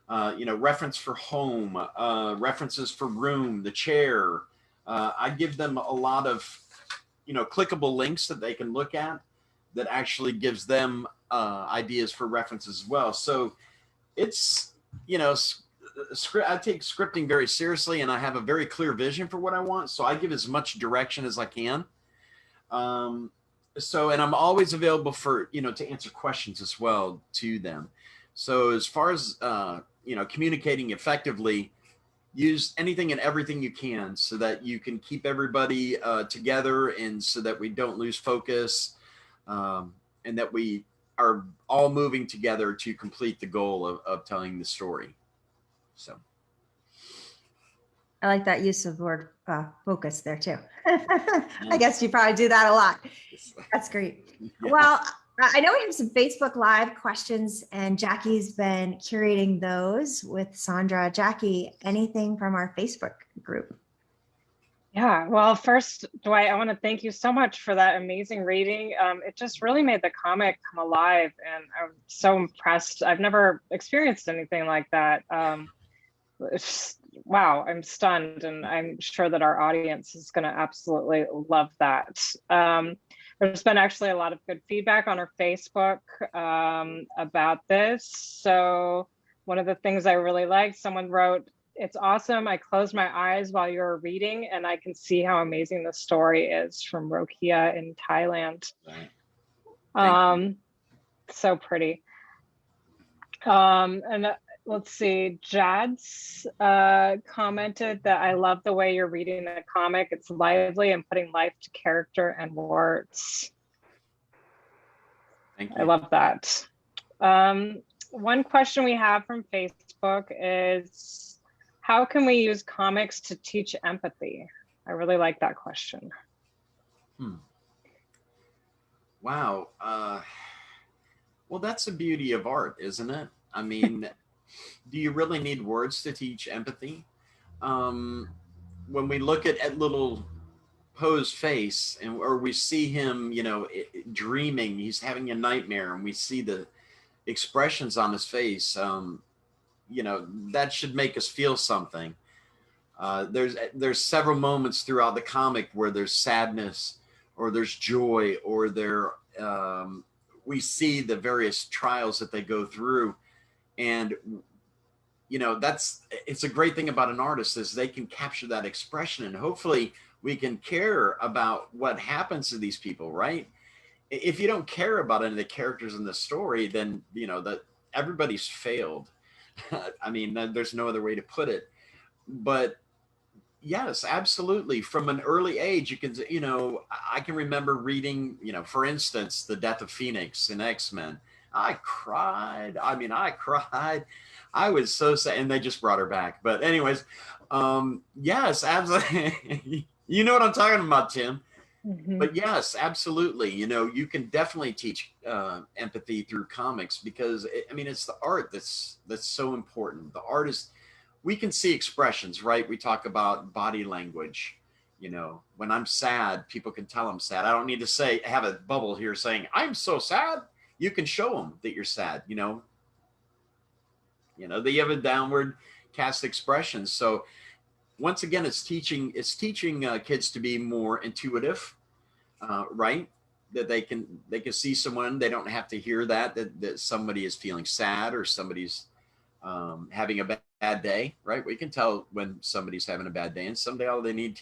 You know, reference for home, references for room, the chair. I give them a lot of, you know, clickable links that they can look at that actually gives them ideas for references as well. So it's, you know, I take scripting very seriously, and I have a very clear vision for what I want. So I give as much direction as I can. So, and I'm always available for, you know, to answer questions as well to them. So as far as, you know, communicating effectively, use anything and everything you can so that you can keep everybody together, and so that we don't lose focus, and that we are all moving together to complete the goal of telling the story. So. I like that use of the word focus there too. I guess you probably do that a lot. That's great. Yeah. Well, I know we have some Facebook Live questions, and Jackie's been curating those with Sandra. Jackie, anything from our Facebook group? Yeah, well, first, Dwight, I want to thank you so much for that amazing reading. It just really made the comic come alive, and I'm so impressed. I've never experienced anything like that. Wow, I'm stunned, and I'm sure that our audience is going to absolutely love that. There's been actually a lot of good feedback on our Facebook about this. So one of the things I really liked, someone wrote, "It's awesome. I closed my eyes while you were reading, and I can see how amazing the story is," from Rokia in Thailand. Right. So pretty. And let's see, Jad's commented that, "I love the way you're reading the comic. It's lively and putting life to character and words." Thank you. I love that. One question we have from Facebook is, how can we use comics to teach empathy? I really like that question. Wow. Well, that's the beauty of art, isn't it? I mean, do you really need words to teach empathy? When we look at little Poe's face, or we see him, you know, dreaming, he's having a nightmare, and we see the expressions on his face, you know, that should make us feel something. There's several moments throughout the comic where there's sadness or there's joy or we see the various trials that they go through. And it's a great thing about an artist is they can capture that expression, and hopefully we can care about what happens to these people, right? If you don't care about any of the characters in the story, then that everybody's failed. I mean, there's no other way to put it. But yes, absolutely. From an early age, you can, I can remember reading, for instance, The Death of Phoenix in X-Men. I cried. I mean, I cried. I was so sad, and they just brought her back. But anyways, yes, absolutely. You know what I'm talking about, Tim. Mhm. But yes, absolutely. You can definitely teach empathy through comics because it's the art that's so important. The artist, we can see expressions, right? We talk about body language. When I'm sad, people can tell I'm sad. I don't need to have a bubble here saying I'm so sad. You can show them that you're sad. They have a downward cast expression. So once again, it's teaching kids to be more intuitive, right? That they can see someone. They don't have to hear that somebody is feeling sad or somebody's having a bad day, right? We can tell when somebody's having a bad day, and sometimes all they need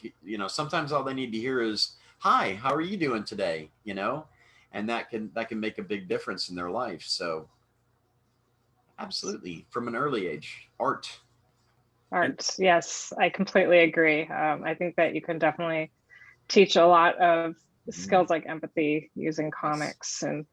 to hear is, "Hi, how are you doing today?" And that can make a big difference in their life. So absolutely, from an early age, art. Yes, I completely agree. I think that you can definitely teach a lot of skills like empathy using comics. And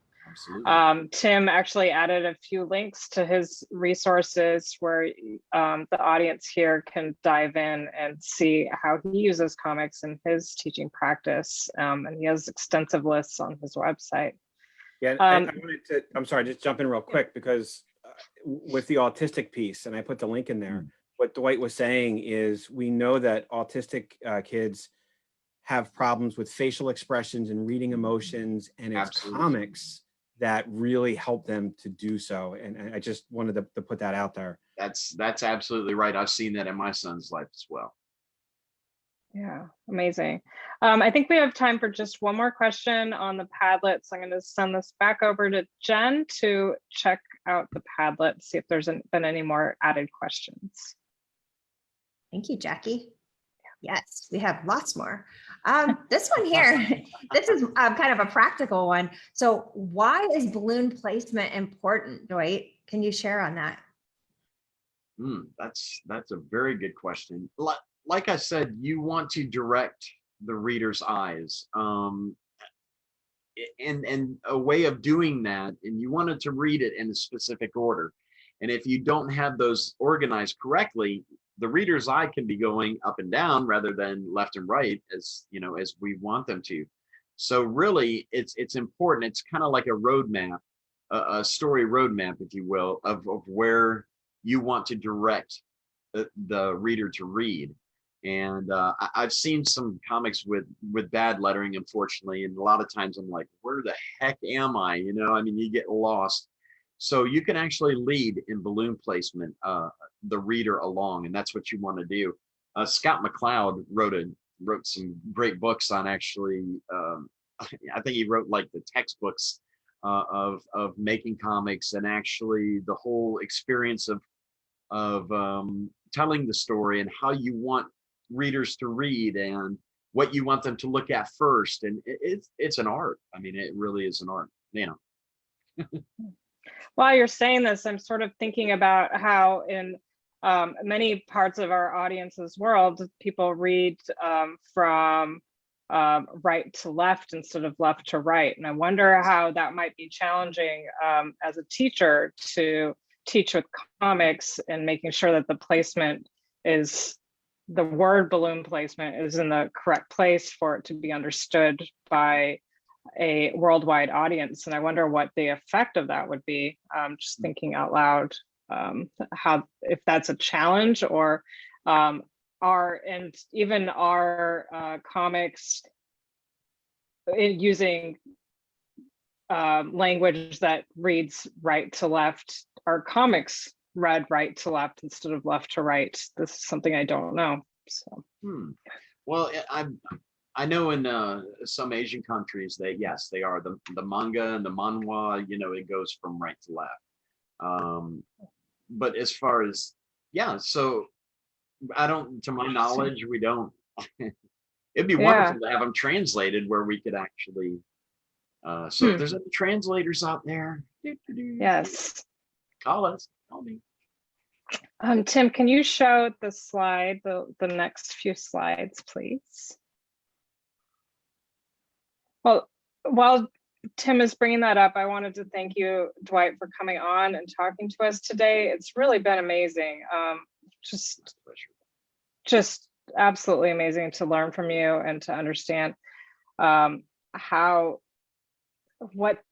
Tim actually added a few links to his resources where the audience here can dive in and see how he uses comics in his teaching practice. And he has extensive lists on his website. Yeah, I'm sorry, just jump in real quick because with the autistic piece, and I put the link in there, what Dwight was saying is we know that autistic kids have problems with facial expressions and reading emotions, and it's comics that really help them to do so. And I just wanted to put that out there. That's absolutely right. I've seen that in my son's life as well. Yeah, amazing. I think we have time for just one more question on the Padlet. So I'm going to send this back over to Jen to check out the Padlet, see if there's been any more added questions. Thank you, Jackie. Yes, we have lots more. This one here, this is kind of a practical one. So why is balloon placement important, Dwight? Can you share on that? That's a very good question. Like I said, you want to direct the reader's eyes. And a way of doing that, and you wanted to read it in a specific order. And if you don't have those organized correctly, the reader's eye can be going up and down rather than left and right as we want them to. So really, it's important. It's kind of like a roadmap, a story roadmap, if you will, of where you want to direct the reader to read. And I've seen some comics with bad lettering, unfortunately, and a lot of times I'm like, where the heck am I? You get lost. So you can actually lead in balloon placement the reader along, and that's what you want to do. Scott McCloud wrote some great books on actually. I think he wrote like the textbooks of making comics and actually the whole experience of telling the story and how you want readers to read and what you want them to look at first. And it's an art. It really is an art. While you're saying this, I'm sort of thinking about how in many parts of our audience's world, people read from right to left instead of left to right. And I wonder how that might be challenging as a teacher to teach with comics and making sure that the placement is, the word balloon placement is in the correct place for it to be understood by a worldwide audience. And I wonder what the effect of that would be. Just thinking out loud, how, if that's a challenge, or and even our comics using language that reads right to left, our comics read right to left instead of left to right. This is something I don't know. So Well, I know in some Asian countries that yes, they are the manga and the manhwa. You know, it goes from right to left. But as far as so I don't, to my knowledge, we don't. It'd be wonderful to have them translated where we could actually. So if there's any translators out there, yes. call us. Call me. Tim, can you show the slide, the next few slides, please? Well, while Tim is bringing that up, I wanted to thank you, Dwight, for coming on and talking to us today. It's really been amazing. Just absolutely amazing to learn from you and to understand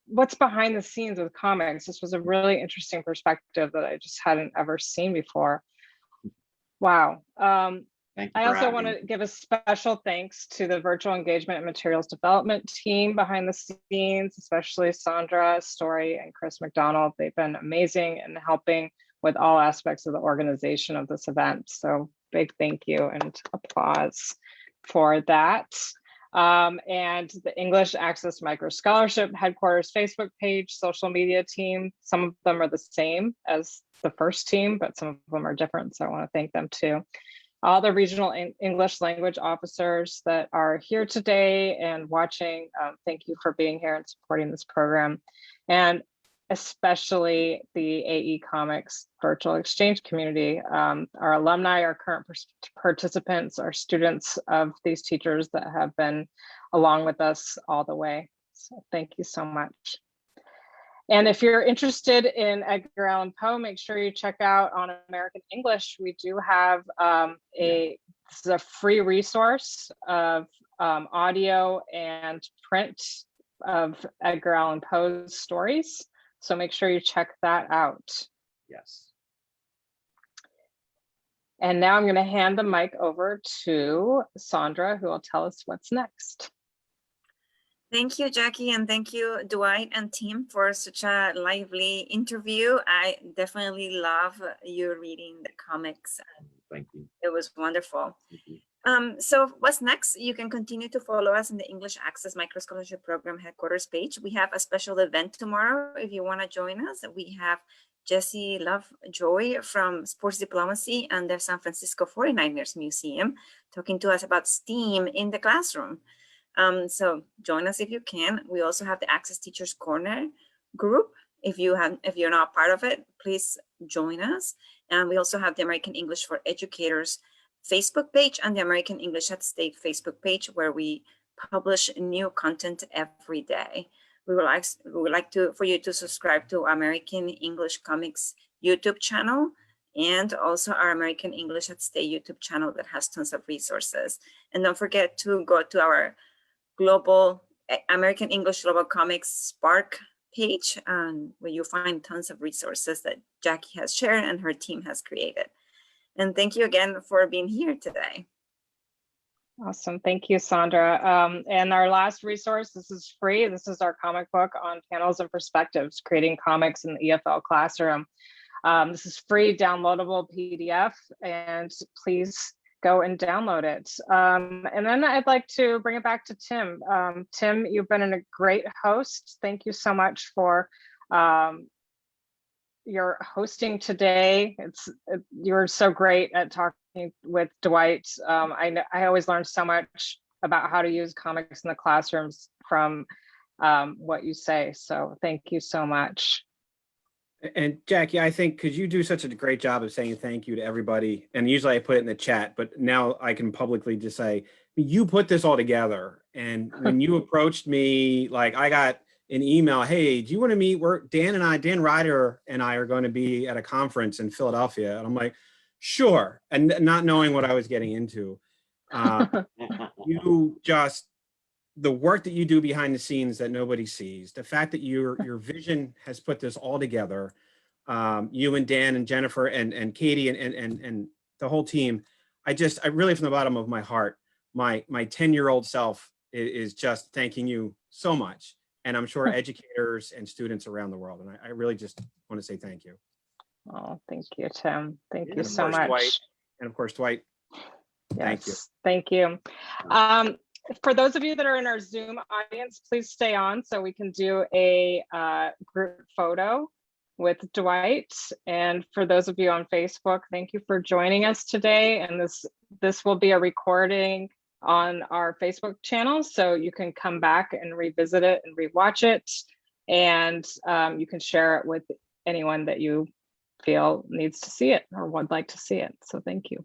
what's behind the scenes with comics. This was a really interesting perspective that I just hadn't ever seen before. Wow. I also want to give a special thanks to the virtual engagement and materials development team behind the scenes, especially Sandra, Story, and Chris McDonald. They've been amazing in helping with all aspects of the organization of this event. So big thank you and applause for that. And the English Access Micro Scholarship Headquarters Facebook page, social media team. Some of them are the same as the first team, but some of them are different. So I want to thank them too. All the regional English language officers that are here today and watching, thank you for being here and supporting this program. And especially the AE Comics virtual exchange community. Our alumni, our current participants, our students of these teachers that have been along with us all the way. So thank you so much. And if you're interested in Edgar Allan Poe, make sure you check out On American English. We do have this is a free resource of audio and print of Edgar Allan Poe's stories. So make sure you check that out. Yes. And now I'm going to hand the mic over to Sandra, who will tell us what's next. Thank you, Jackie, and thank you, Dwight and Tim, for such a lively interview. I definitely love you reading the comics. Thank you. It was wonderful. Thank you. So what's next? You can continue to follow us in the English Access Micro Scholarship Program headquarters page. We have a special event tomorrow. If you want to join us, we have Jesse Lovejoy from Sports Diplomacy and the San Francisco 49ers Museum talking to us about STEAM in the classroom. So join us if you can. We also have the Access Teachers Corner group. If you're not part of it, please join us. And we also have the American English for Educators Facebook page and the American English at Stake Facebook page, where we publish new content every day. We would like for you to subscribe to American English Comics YouTube channel and also our American English at Stake YouTube channel that has tons of resources. And don't forget to go to our global American English Global Comics Spark page, where you find tons of resources that Jackie has shared and her team has created. And thank you again for being here today. Awesome. Thank you, Sandra. And our last resource, this is free. This is our comic book on panels and perspectives, creating comics in the EFL classroom. This is free downloadable PDF, and please go and download it. And then I'd like to bring it back to Tim. Tim, you've been a great host. Thank you so much for your hosting today. You were so great at talking with Dwight. I always learn so much about how to use comics in the classrooms from what you say. So thank you so much. And Jackie, I think because you do such a great job of saying thank you to everybody, and usually I put it in the chat, but now I can publicly just say, you put this all together. And when you approached me, like I got an email, hey, do you want to meet? Dan Ryder and I are going to be at a conference in Philadelphia. And I'm like, sure. And not knowing what I was getting into. The work that you do behind the scenes that nobody sees, the fact that your vision has put this all together, you and Dan and Jennifer and Katie and the whole team, I really, from the bottom of my heart, my 10-year-old self is just thanking you so much. And I'm sure educators and students around the world. And I really just want to say thank you. Oh, thank you, Tim. Thank you so much. Dwight, and of course, Dwight, Thank you. Yes, thank you. For those of you that are in our Zoom audience, please stay on so we can do a group photo with Dwight. And for those of you on Facebook, thank you for joining us today. And this will be a recording on our Facebook channel, so you can come back and revisit it and rewatch it. And you can share it with anyone that you feel needs to see it or would like to see it. So thank you.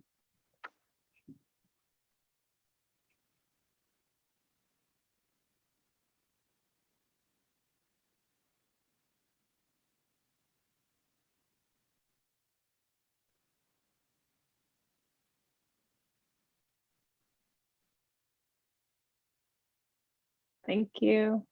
Thank you.